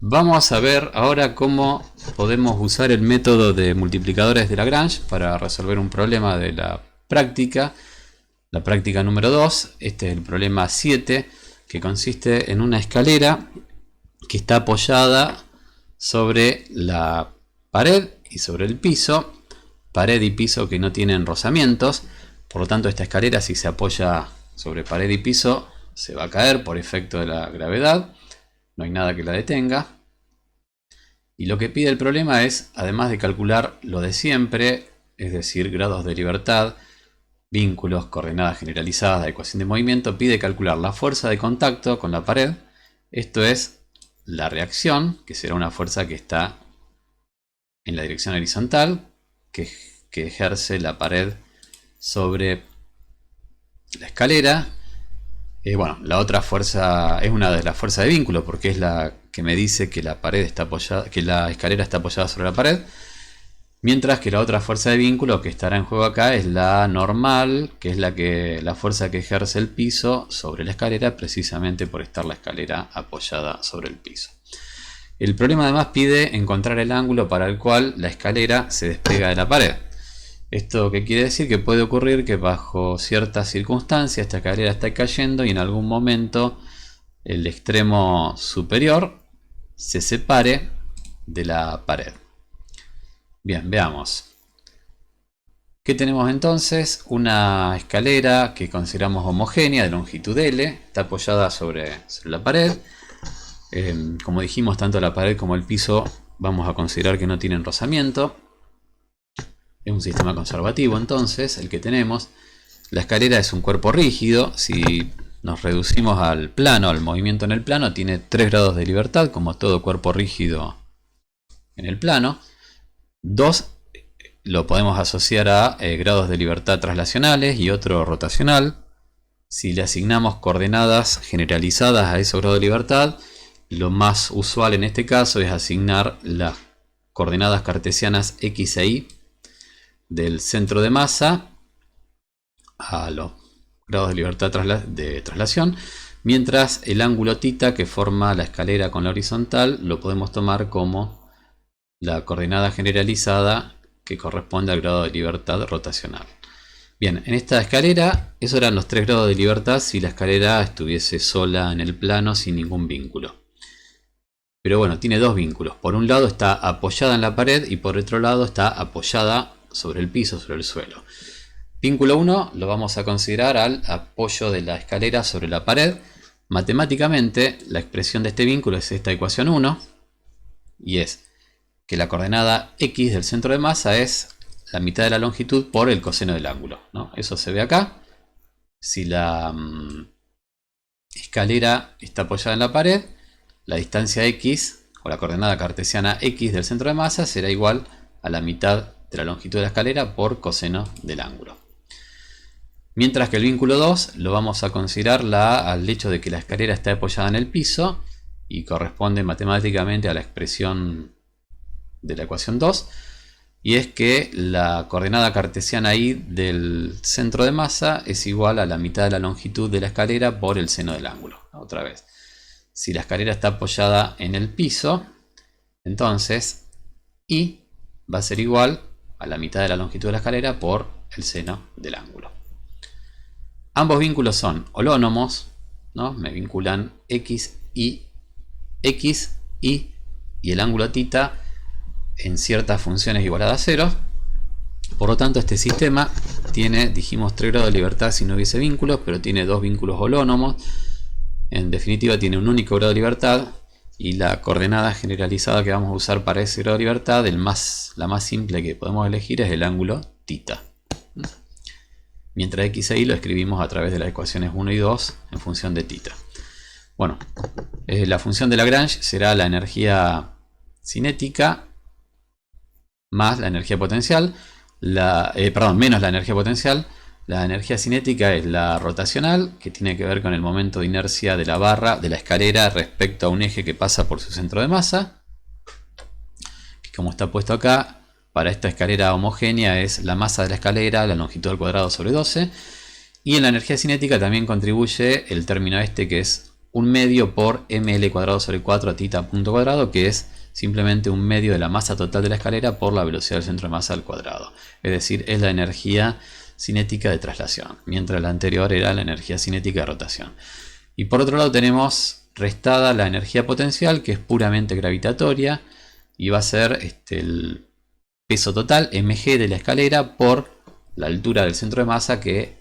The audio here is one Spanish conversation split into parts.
Vamos a ver ahora cómo podemos usar el método de multiplicadores de Lagrange para resolver un problema de la práctica número 2. Este es el problema 7, que consiste en una escalera que está apoyada sobre la pared y sobre el piso, pared y piso que no tienen rozamientos. Por lo tanto, esta escalera, si se apoya sobre pared y piso, se va a caer por efecto de la gravedad. No hay nada que la detenga. Y lo que pide el problema es, además de calcular lo de siempre, es decir, grados de libertad, vínculos, coordenadas generalizadas, ecuación de movimiento, pide calcular la fuerza de contacto con la pared. Esto es la reacción, que será una fuerza que está en la dirección horizontal, que ejerce la pared sobre la escalera. Bueno, la otra fuerza es una de las fuerzas de vínculo, porque es la que me dice que la pared está apoyada, que la escalera está apoyada sobre la pared. Mientras que la otra fuerza de vínculo que estará en juego acá es la normal, que es la fuerza que ejerce el piso sobre la escalera, precisamente por estar la escalera apoyada sobre el piso. El problema además pide encontrar el ángulo para el cual la escalera se despega de la pared. ¿Esto qué quiere decir? Que puede ocurrir que bajo ciertas circunstancias esta escalera está cayendo y en algún momento el extremo superior se separe de la pared. Bien, veamos. ¿Qué tenemos entonces? Una escalera que consideramos homogénea de longitud L, está apoyada sobre la pared. Como dijimos, tanto la pared como el piso vamos a considerar que no tienen rozamiento. Es un sistema conservativo entonces el que tenemos. La escalera es un cuerpo rígido. Si nos reducimos al plano, al movimiento en el plano, tiene 3 grados de libertad, como todo cuerpo rígido en el plano. 2 lo podemos asociar a grados de libertad traslacionales y otro rotacional. Si le asignamos coordenadas generalizadas a esos grados de libertad, lo más usual en este caso es asignar las coordenadas cartesianas x e y del centro de masa a los grados de libertad de traslación, mientras el ángulo θ que forma la escalera con la horizontal lo podemos tomar como la coordenada generalizada que corresponde al grado de libertad rotacional. Bien, en esta escalera, esos eran los 3 grados de libertad si la escalera estuviese sola en el plano sin ningún vínculo. Pero bueno, tiene 2 vínculos. Por un lado está apoyada en la pared y por otro lado está apoyada sobre el piso, sobre el suelo. Vínculo 1 lo vamos a considerar al apoyo de la escalera sobre la pared. Matemáticamente, la expresión de este vínculo es esta ecuación 1, y es que la coordenada x del centro de masa es la mitad de la longitud por el coseno del ángulo, ¿no? Eso se ve acá. Si la escalera está apoyada en la pared, la distancia x, o la coordenada cartesiana x del centro de masa, será igual a la mitad de la longitud de la escalera por coseno del ángulo. Mientras que el vínculo 2 lo vamos a considerar al hecho de que la escalera está apoyada en el piso y corresponde matemáticamente a la expresión de la ecuación 2, y es que la coordenada cartesiana y del centro de masa es igual a la mitad de la longitud de la escalera por el seno del ángulo. Otra vez, si la escalera está apoyada en el piso, entonces y va a ser igual a la mitad de la longitud de la escalera por el seno del ángulo. Ambos vínculos son holónomos, ¿no? Me vinculan x y el ángulo θ en ciertas funciones igualadas a 0. Por lo tanto, este sistema tiene, dijimos, 3 grados de libertad si no hubiese vínculos, pero tiene 2 vínculos holónomos. En definitiva, tiene un único grado de libertad, y la coordenada generalizada que vamos a usar para ese grado de libertad, la más simple que podemos elegir, es el ángulo θ. Mientras x e y lo escribimos a través de las ecuaciones 1 y 2 en función de θ. Bueno, la función de Lagrange será la energía cinética más la energía potencial, menos la energía potencial. La energía cinética es la rotacional, que tiene que ver con el momento de inercia de la barra, de la escalera, respecto a un eje que pasa por su centro de masa, que como está puesto acá, para esta escalera homogénea es la masa de la escalera, la longitud al cuadrado sobre 12. Y en la energía cinética también contribuye el término este, que es un medio por ml cuadrado sobre 4 tita punto cuadrado, que es simplemente un medio de la masa total de la escalera por la velocidad del centro de masa al cuadrado. Es decir, es la energía cinética de traslación, mientras la anterior era la energía cinética de rotación. Y por otro lado tenemos restada la energía potencial, que es puramente gravitatoria, y va a ser el peso total, mg de la escalera, por la altura del centro de masa, que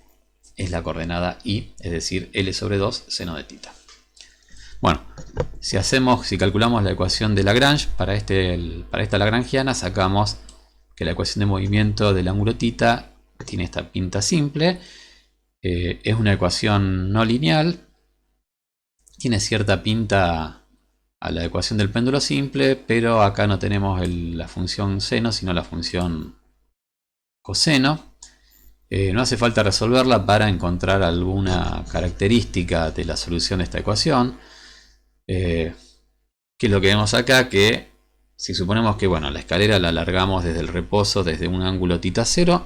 es la coordenada I, es decir, L sobre 2 seno de tita. Bueno, si calculamos la ecuación de Lagrange para esta lagrangiana, sacamos que la ecuación de movimiento del ángulo tita tiene esta pinta simple. Es una ecuación no lineal. Tiene cierta pinta a la ecuación del péndulo simple, pero acá no tenemos la función seno, sino la función coseno. No hace falta resolverla para encontrar alguna característica de la solución de esta ecuación. Que es lo que vemos acá, que si suponemos que la escalera la alargamos desde el reposo, desde un ángulo tita 0,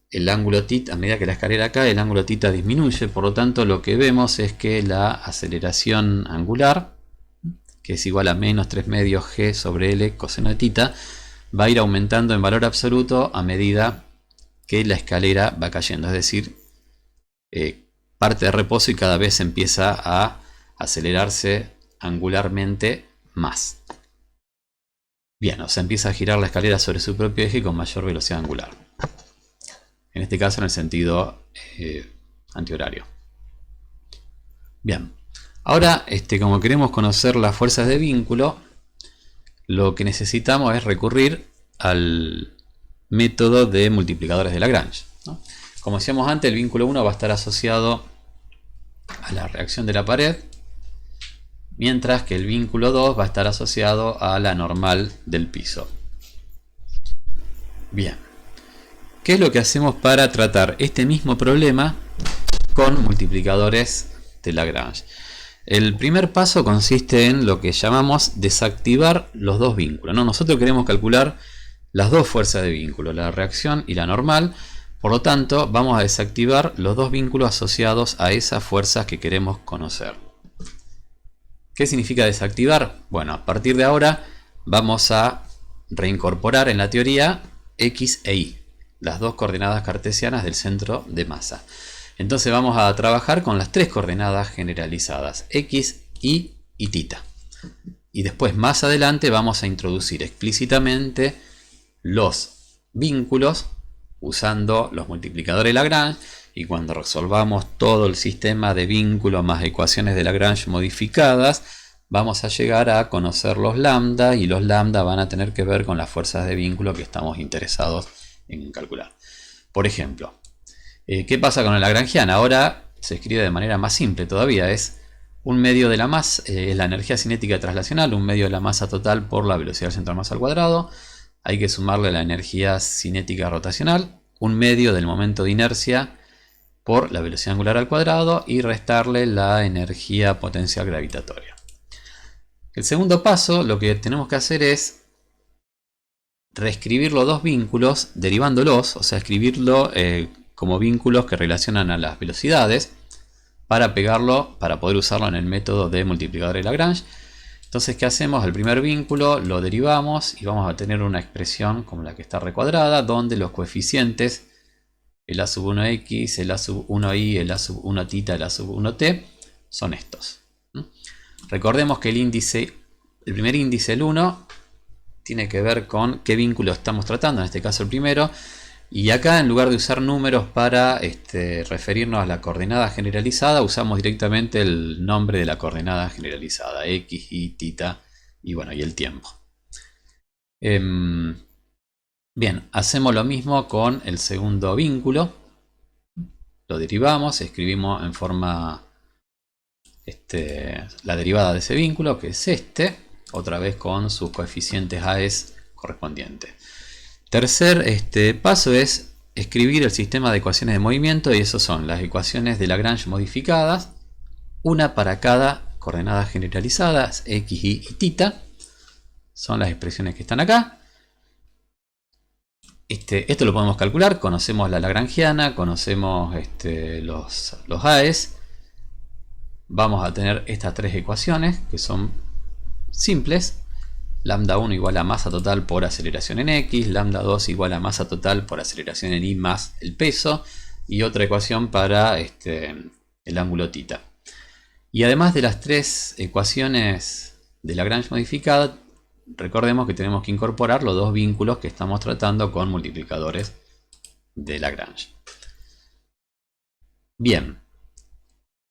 el ángulo tita, a medida que la escalera cae, el ángulo tita disminuye. Por lo tanto, lo que vemos es que la aceleración angular, que es igual a menos 3 medios g sobre L coseno de tita, va a ir aumentando en valor absoluto a medida que la escalera va cayendo. Es decir, parte de reposo y cada vez empieza a acelerarse angularmente más. Bien, o sea, empieza a girar la escalera sobre su propio eje con mayor velocidad angular. En este caso en el sentido antihorario. Bien, ahora como queremos conocer las fuerzas de vínculo, lo que necesitamos es recurrir al método de multiplicadores de Lagrange, ¿no? Como decíamos antes, el vínculo 1 va a estar asociado a la reacción de la pared, mientras que el vínculo 2 va a estar asociado a la normal del piso. Bien, ¿qué es lo que hacemos para tratar este mismo problema con multiplicadores de Lagrange? El primer paso consiste en lo que llamamos desactivar los dos vínculos, ¿no? Nosotros queremos calcular las dos fuerzas de vínculo, la reacción y la normal. Por lo tanto, vamos a desactivar los dos vínculos asociados a esas fuerzas que queremos conocer. ¿Qué significa desactivar? Bueno, a partir de ahora vamos a reincorporar en la teoría X e Y, las dos coordenadas cartesianas del centro de masa. Entonces vamos a trabajar con las tres coordenadas generalizadas, X, Y y tita. Y después, más adelante, vamos a introducir explícitamente los vínculos usando los multiplicadores de Lagrange, y cuando resolvamos todo el sistema de vínculos más ecuaciones de Lagrange modificadas, vamos a llegar a conocer los lambda, y los lambda van a tener que ver con las fuerzas de vínculo que estamos interesados en calcular. Por ejemplo, ¿qué pasa con la lagrangiana? Ahora se escribe de manera más simple todavía. Es un medio de la masa, la energía cinética traslacional, un medio de la masa total por la velocidad del centro de masa al cuadrado. Hay que sumarle la energía cinética rotacional, un medio del momento de inercia por la velocidad angular al cuadrado, y restarle la energía potencial gravitatoria. El segundo paso, lo que tenemos que hacer es reescribir los dos vínculos derivándolos, o sea, escribirlo como vínculos que relacionan a las velocidades, para pegarlo, para poder usarlo en el método de multiplicador de Lagrange. Entonces, ¿qué hacemos? El primer vínculo lo derivamos y vamos a tener una expresión como la que está recuadrada, donde los coeficientes, el a sub 1x, el a sub 1y, el a sub 1 tita, el a sub 1t, son estos. Recordemos que el primer índice, el 1, tiene que ver con qué vínculo estamos tratando, en este caso el primero. Y acá, en lugar de usar números para referirnos a la coordenada generalizada, usamos directamente el nombre de la coordenada generalizada, x, y, tita, y bueno, y el tiempo. Bien, hacemos lo mismo con el segundo vínculo. Lo derivamos, escribimos en forma la derivada de ese vínculo, que es otra vez con sus coeficientes AES correspondientes. Tercer paso es escribir el sistema de ecuaciones de movimiento, y esos son las ecuaciones de Lagrange modificadas, una para cada coordenada generalizada, x, y tita. Son las expresiones que están acá. Esto lo podemos calcular, conocemos la lagrangiana, conocemos los AES. vamos a tener estas tres ecuaciones que son simples. Lambda 1 igual a masa total por aceleración en X, lambda 2 igual a masa total por aceleración en Y más el peso, y otra ecuación para el ángulo θ. Y además de las tres ecuaciones de Lagrange modificada, recordemos que tenemos que incorporar los dos vínculos que estamos tratando con multiplicadores de Lagrange. Bien,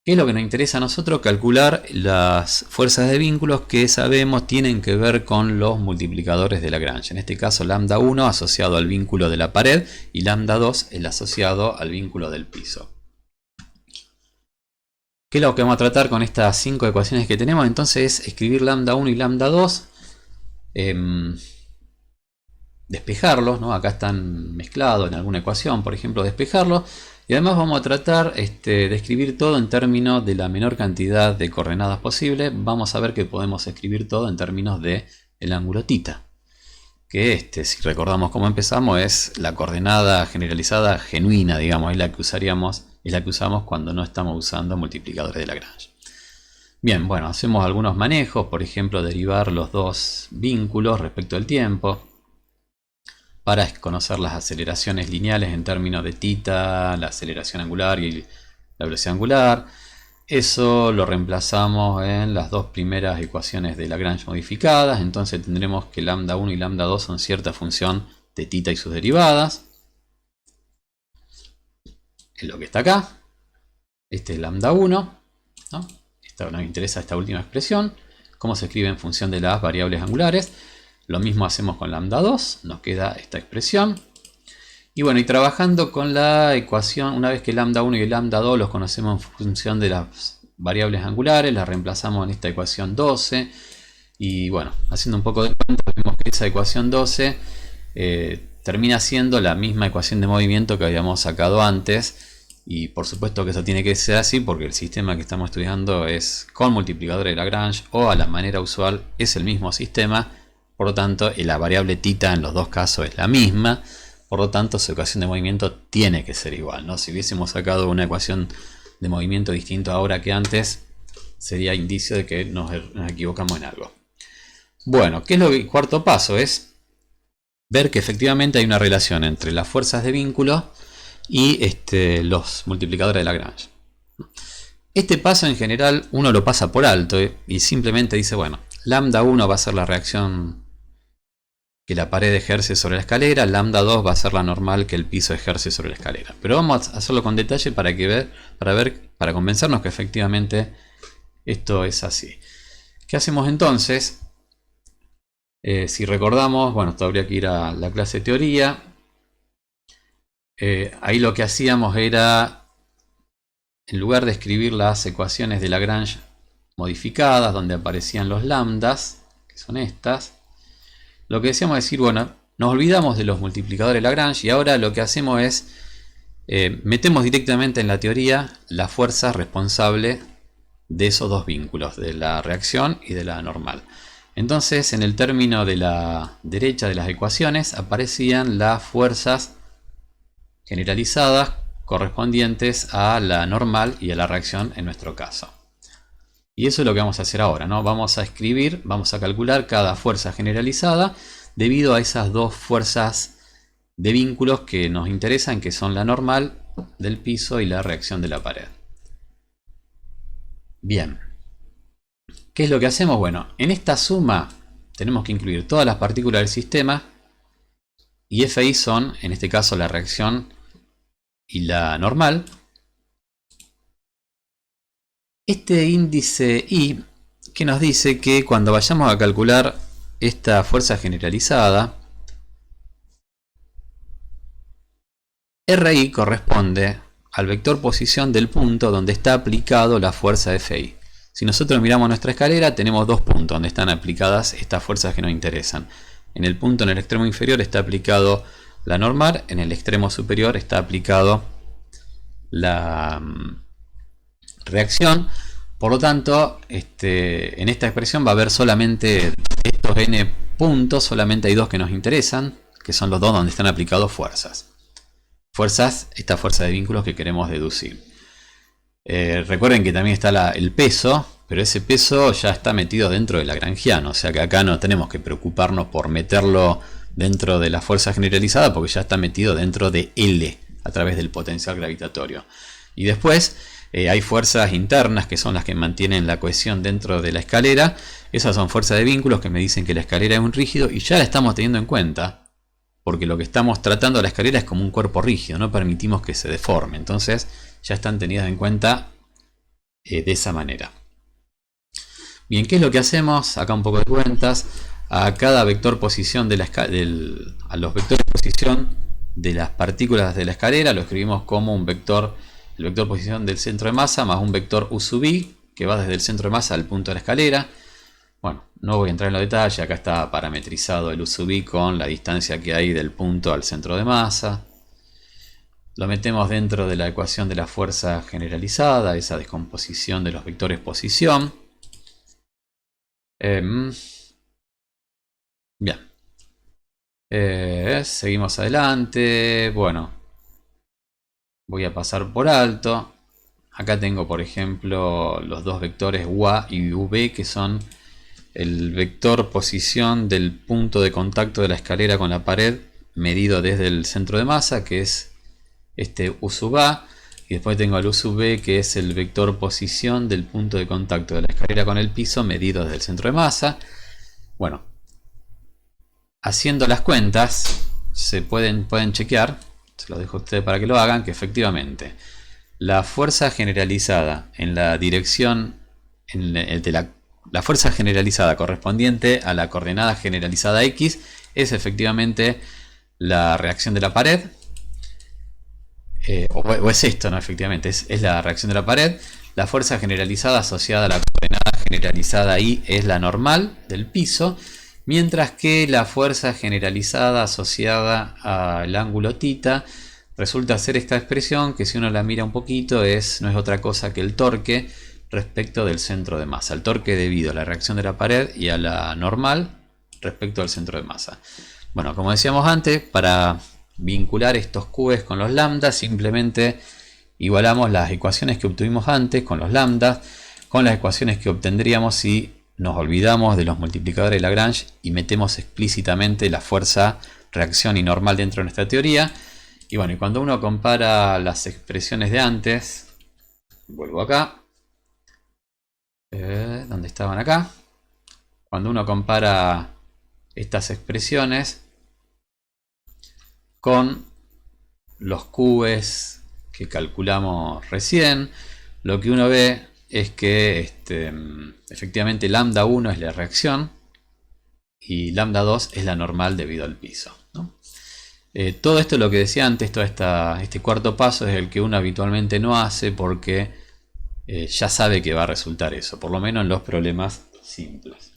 ¿qué es lo que nos interesa a nosotros? Calcular las fuerzas de vínculos que sabemos tienen que ver con los multiplicadores de Lagrange. En este caso, lambda 1 asociado al vínculo de la pared y lambda 2 el asociado al vínculo del piso. ¿Qué es lo que vamos a tratar con estas 5 ecuaciones que tenemos? Entonces es escribir lambda 1 y lambda 2, despejarlos, ¿no? Acá están mezclados en alguna ecuación, por ejemplo, despejarlos. Y además vamos a tratar de escribir todo en términos de la menor cantidad de coordenadas posible. Vamos a ver que podemos escribir todo en términos de el ángulo θ. Que si recordamos cómo empezamos, es la coordenada generalizada genuina, digamos, es la que usamos cuando no estamos usando multiplicadores de Lagrange. Bien, bueno, hacemos algunos manejos, por ejemplo, derivar los dos vínculos respecto al tiempo, para conocer las aceleraciones lineales en términos de θ, la aceleración angular y la velocidad angular. Eso lo reemplazamos en las dos primeras ecuaciones de Lagrange modificadas. Entonces tendremos que lambda 1 y lambda 2 son cierta función de θ y sus derivadas. Es lo que está acá. Este es lambda 1, ¿no? Nos interesa esta última expresión. Cómo se escribe en función de las variables angulares. Lo mismo hacemos con lambda 2, nos queda esta expresión. Y bueno, y trabajando con la ecuación, una vez que lambda 1 y lambda 2 los conocemos en función de las variables angulares, las reemplazamos en esta ecuación 12. Y bueno, haciendo un poco de cuenta, vemos que esa ecuación 12 termina siendo la misma ecuación de movimiento que habíamos sacado antes. Y por supuesto que eso tiene que ser así porque el sistema que estamos estudiando es con multiplicadores de Lagrange o a la manera usual es el mismo sistema. Por lo tanto, la variable θ en los dos casos es la misma. Por lo tanto, su ecuación de movimiento tiene que ser igual, ¿no? Si hubiésemos sacado una ecuación de movimiento distinta ahora que antes, sería indicio de que nos equivocamos en algo. Bueno, ¿qué es lo que el cuarto paso? Es ver que efectivamente hay una relación entre las fuerzas de vínculo y los multiplicadores de Lagrange. Este paso en general uno lo pasa por alto y simplemente dice, bueno, lambda 1 va a ser la reacción que la pared ejerce sobre la escalera, lambda 2 va a ser la normal que el piso ejerce sobre la escalera. Pero vamos a hacerlo con detalle para convencernos que efectivamente esto es así. ¿Qué hacemos entonces? Si recordamos, bueno, esto habría que ir a la clase de teoría. Ahí lo que hacíamos era, en lugar de escribir las ecuaciones de Lagrange modificadas, donde aparecían los lambdas, que son estas, lo que decíamos es decir, bueno, nos olvidamos de los multiplicadores de Lagrange y ahora lo que hacemos es metemos directamente en la teoría la fuerza responsable de esos dos vínculos, de la reacción y de la normal. Entonces, en el término de la derecha de las ecuaciones aparecían las fuerzas generalizadas correspondientes a la normal y a la reacción en nuestro caso. Y eso es lo que vamos a hacer ahora, ¿no? Vamos a calcular cada fuerza generalizada debido a esas dos fuerzas de vínculos que nos interesan, que son la normal del piso y la reacción de la pared. Bien. ¿Qué es lo que hacemos? Bueno, en esta suma tenemos que incluir todas las partículas del sistema y Fi son, en este caso, la reacción y la normal. Este índice I, que nos dice que cuando vayamos a calcular esta fuerza generalizada, Ri corresponde al vector posición del punto donde está aplicado la fuerza Fi. Si nosotros miramos nuestra escalera, tenemos dos puntos donde están aplicadas estas fuerzas que nos interesan. En el punto en el extremo inferior está aplicado la normal, en el extremo superior está aplicado la reacción. Por lo tanto, en esta expresión va a haber solamente estos n puntos, solamente hay dos que nos interesan, que son los dos donde están aplicadas fuerzas. Esta fuerza de vínculos que queremos deducir. Recuerden que también está el peso, pero ese peso ya está metido dentro de lagrangiano, o sea que acá no tenemos que preocuparnos por meterlo dentro de la fuerza generalizada porque ya está metido dentro de L a través del potencial gravitatorio. Y después hay fuerzas internas que son las que mantienen la cohesión dentro de la escalera. Esas son fuerzas de vínculos que me dicen que la escalera es un rígido y ya la estamos teniendo en cuenta porque lo que estamos tratando de la escalera es como un cuerpo rígido, no permitimos que se deforme, entonces ya están tenidas en cuenta de esa manera. Bien, ¿qué es lo que hacemos? Acá un poco de cuentas. A cada vector posición de a los vectores posición de las partículas de la escalera lo escribimos como un vector, el vector posición del centro de masa más un vector u sub i que va desde el centro de masa al punto de la escalera. Bueno, no voy a entrar en los detalles, acá está parametrizado el u sub i con la distancia que hay del punto al centro de masa. Lo metemos dentro de la ecuación de la fuerza generalizada, esa descomposición de los vectores posición. Bien. Seguimos adelante. Bueno, voy a pasar por alto. Acá tengo, por ejemplo, los dos vectores UA y UB, que son el vector posición del punto de contacto de la escalera con la pared medido desde el centro de masa, que es este U sub A. Y después tengo el U sub B, que es el vector posición del punto de contacto de la escalera con el piso medido desde el centro de masa. Bueno, haciendo las cuentas, se pueden chequear, se los dejo a ustedes para que lo hagan, que efectivamente la fuerza generalizada en la dirección la fuerza generalizada correspondiente a la coordenada generalizada X es efectivamente la reacción de la pared. O es esto, ¿no? Efectivamente, es la reacción de la pared. La fuerza generalizada asociada a la coordenada generalizada Y es la normal del piso, mientras que la fuerza generalizada asociada al ángulo θ resulta ser esta expresión que, si uno la mira un poquito, no es otra cosa que el torque respecto del centro de masa. El torque debido a la reacción de la pared y a la normal respecto al centro de masa. Bueno, como decíamos antes, para vincular estos Qs con los lambdas, simplemente igualamos las ecuaciones que obtuvimos antes con los lambdas, con las ecuaciones que obtendríamos si nos olvidamos de los multiplicadores de Lagrange y metemos explícitamente la fuerza, reacción y normal dentro de nuestra teoría. Y bueno, y cuando uno compara las expresiones de antes, vuelvo acá, ¿dónde estaban acá? Cuando uno compara estas expresiones con los Qs que calculamos recién, lo que uno ve es que efectivamente lambda 1 es la reacción y lambda 2 es la normal debido al piso, ¿no? Todo esto, lo que decía antes, este cuarto paso es el que uno habitualmente no hace porque ya sabe que va a resultar eso, por lo menos en los problemas simples.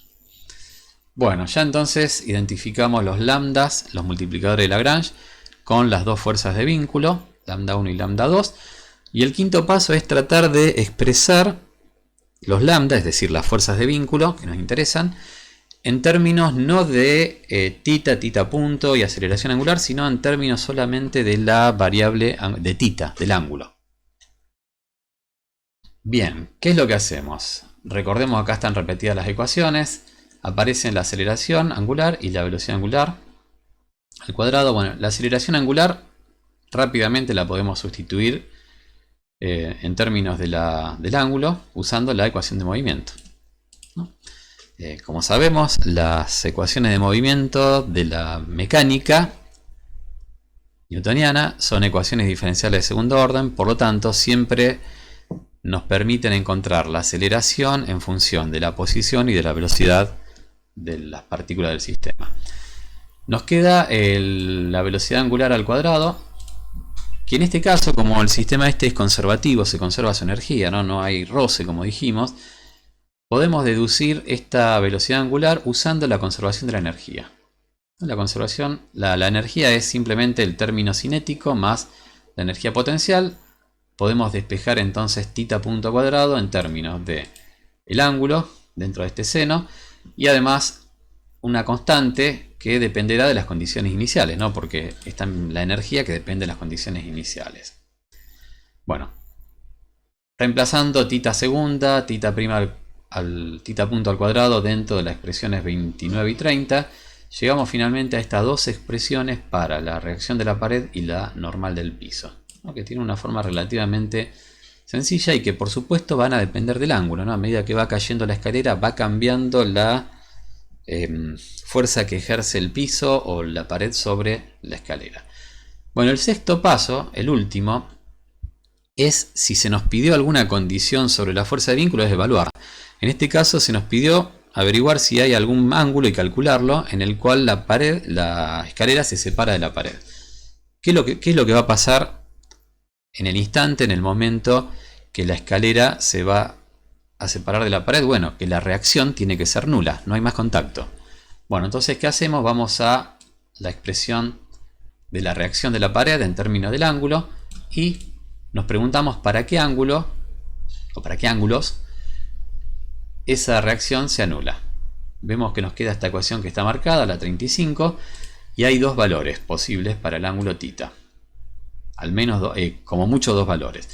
Bueno, ya entonces identificamos los lambdas, los multiplicadores de Lagrange, con las dos fuerzas de vínculo, lambda 1 y lambda 2. Y el quinto paso es tratar de expresar los lambda, es decir, las fuerzas de vínculo que nos interesan, en términos no de θ punto y aceleración angular, sino en términos solamente de la variable de θ, del ángulo. Bien, ¿qué es lo que hacemos? Recordemos, acá están repetidas las ecuaciones. Aparecen la aceleración angular y la velocidad angular al cuadrado. Bueno, la aceleración angular rápidamente la podemos sustituir en términos del ángulo usando la ecuación de movimiento, ¿no? Como sabemos, las ecuaciones de movimiento de la mecánica newtoniana son ecuaciones diferenciales de segundo orden, por lo tanto siempre nos permiten encontrar la aceleración en función de la posición y de la velocidad de las partículas del sistema. Nos queda la velocidad angular al cuadrado, que en este caso, como el sistema este es conservativo, se conserva su energía, no hay roce, como dijimos, podemos deducir esta velocidad angular usando la conservación de la energía. La conservación, la energía es simplemente el término cinético más la energía potencial. Podemos despejar entonces θ punto cuadrado en términos de el ángulo dentro de este seno y además una constante que dependerá de las condiciones iniciales, ¿no? Porque está la energía que depende de las condiciones iniciales. Bueno, Reemplazando tita segunda, tita prima tita punto al cuadrado dentro de las expresiones 29 y 30, llegamos finalmente a estas dos expresiones para la reacción de la pared y la normal del piso, ¿no? Que tiene una forma relativamente sencilla y que por supuesto van a depender del ángulo, ¿no? A medida que va cayendo la escalera va cambiando la fuerza que ejerce el piso o la pared sobre la escalera. Bueno, el sexto paso, el último, es si se nos pidió alguna condición sobre la fuerza de vínculo, es evaluar. En este caso se nos pidió averiguar si hay algún ángulo y calcularlo en el cual la escalera se separa de la pared. ¿Qué es lo que va a pasar en el instante, en el momento que la escalera se va a separar de la pared? Bueno, que la reacción tiene que ser nula, no hay más contacto. Bueno, entonces, ¿qué hacemos? Vamos a la expresión de la reacción de la pared en términos del ángulo y nos preguntamos para qué ángulo o para qué ángulos esa reacción se anula. Vemos que nos queda esta ecuación que está marcada, la 35, y hay dos valores posibles para el ángulo θ. Al menos, como mucho, dos valores.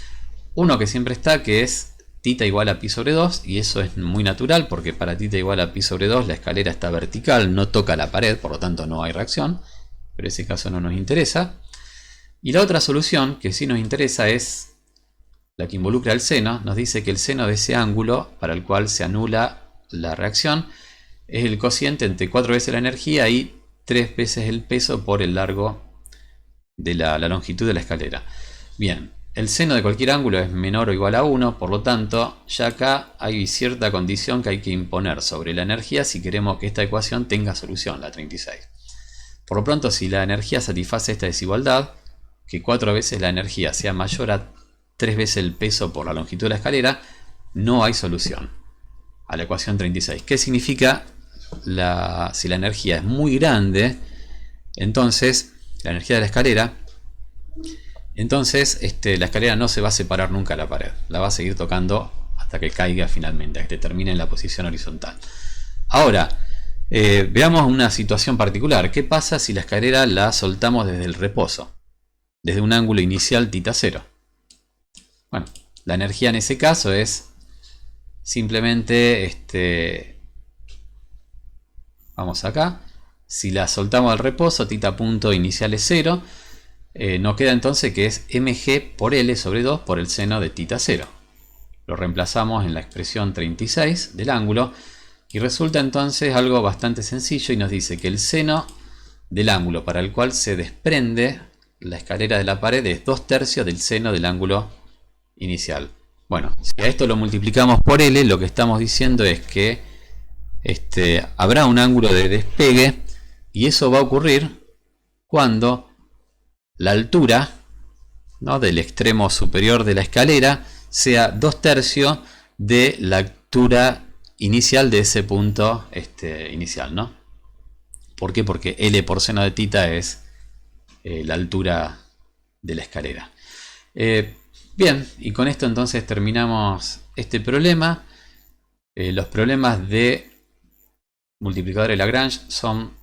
Uno que siempre está, que es θ igual a pi sobre 2, y eso es muy natural porque para θ igual a pi sobre 2 la escalera está vertical, no toca la pared, por lo tanto no hay reacción, pero ese caso no nos interesa. Y la otra solución que sí nos interesa es la que involucra el seno. Nos dice que el seno de ese ángulo para el cual se anula la reacción es el cociente entre 4 veces la energía y 3 veces el peso por el largo de la longitud de la escalera. Bien, el seno de cualquier ángulo es menor o igual a 1, por lo tanto ya acá hay cierta condición que hay que imponer sobre la energía si queremos que esta ecuación tenga solución, la 36. Por lo pronto, si la energía satisface esta desigualdad, que 4 veces la energía sea mayor a 3 veces el peso por la longitud de la escalera, no hay solución a la ecuación 36. ¿Qué significa? Si la energía es muy grande, entonces la energía de la escalera, entonces la escalera no se va a separar nunca de la pared, la va a seguir tocando hasta que caiga finalmente, hasta que termine en la posición horizontal. Ahora, veamos una situación particular. ¿Qué pasa si la escalera la soltamos desde el reposo? Desde un ángulo inicial θ0. Bueno, la energía en ese caso es simplemente, vamos acá, si la soltamos al reposo, θ punto inicial es 0, nos queda entonces que es mg por L sobre 2 por el seno de θ0. Lo reemplazamos en la expresión 36 del ángulo y resulta entonces algo bastante sencillo y nos dice que el seno del ángulo para el cual se desprende la escalera de la pared es 2/3 del seno del ángulo inicial. Bueno, si a esto lo multiplicamos por L, lo que estamos diciendo es que habrá un ángulo de despegue y eso va a ocurrir cuando la altura, ¿no?, del extremo superior de la escalera sea 2/3 de la altura inicial de ese punto inicial, ¿no? ¿Por qué? Porque L por seno de θ es la altura de la escalera. Bien, y con esto entonces terminamos este problema. Los problemas de multiplicador de Lagrange son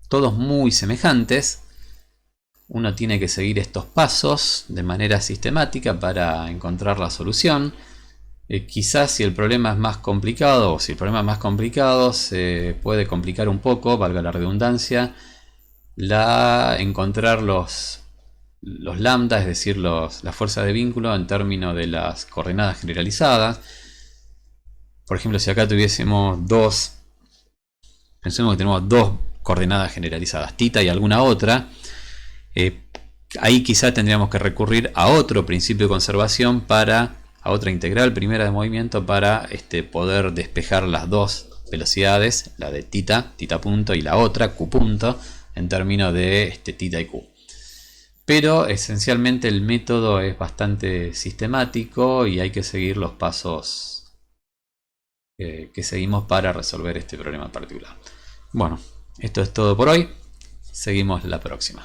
todos muy semejantes. Uno tiene que seguir estos pasos de manera sistemática para encontrar la solución. Quizás si el problema es más complicado, o si el problema es más complicado, se puede complicar un poco, valga la redundancia, encontrar los lambda, es decir, la fuerza de vínculo en términos de las coordenadas generalizadas. Por ejemplo, si acá tuviésemos pensemos que tenemos dos coordenadas generalizadas, θ y alguna otra, ahí quizá tendríamos que recurrir a otro principio de conservación, a otra integral primera de movimiento para poder despejar las dos velocidades, la de θ punto, y la otra, q punto, en términos de θ y q. Pero esencialmente el método es bastante sistemático y hay que seguir los pasos que seguimos para resolver este problema en particular. Bueno, esto es todo por hoy. Seguimos la próxima.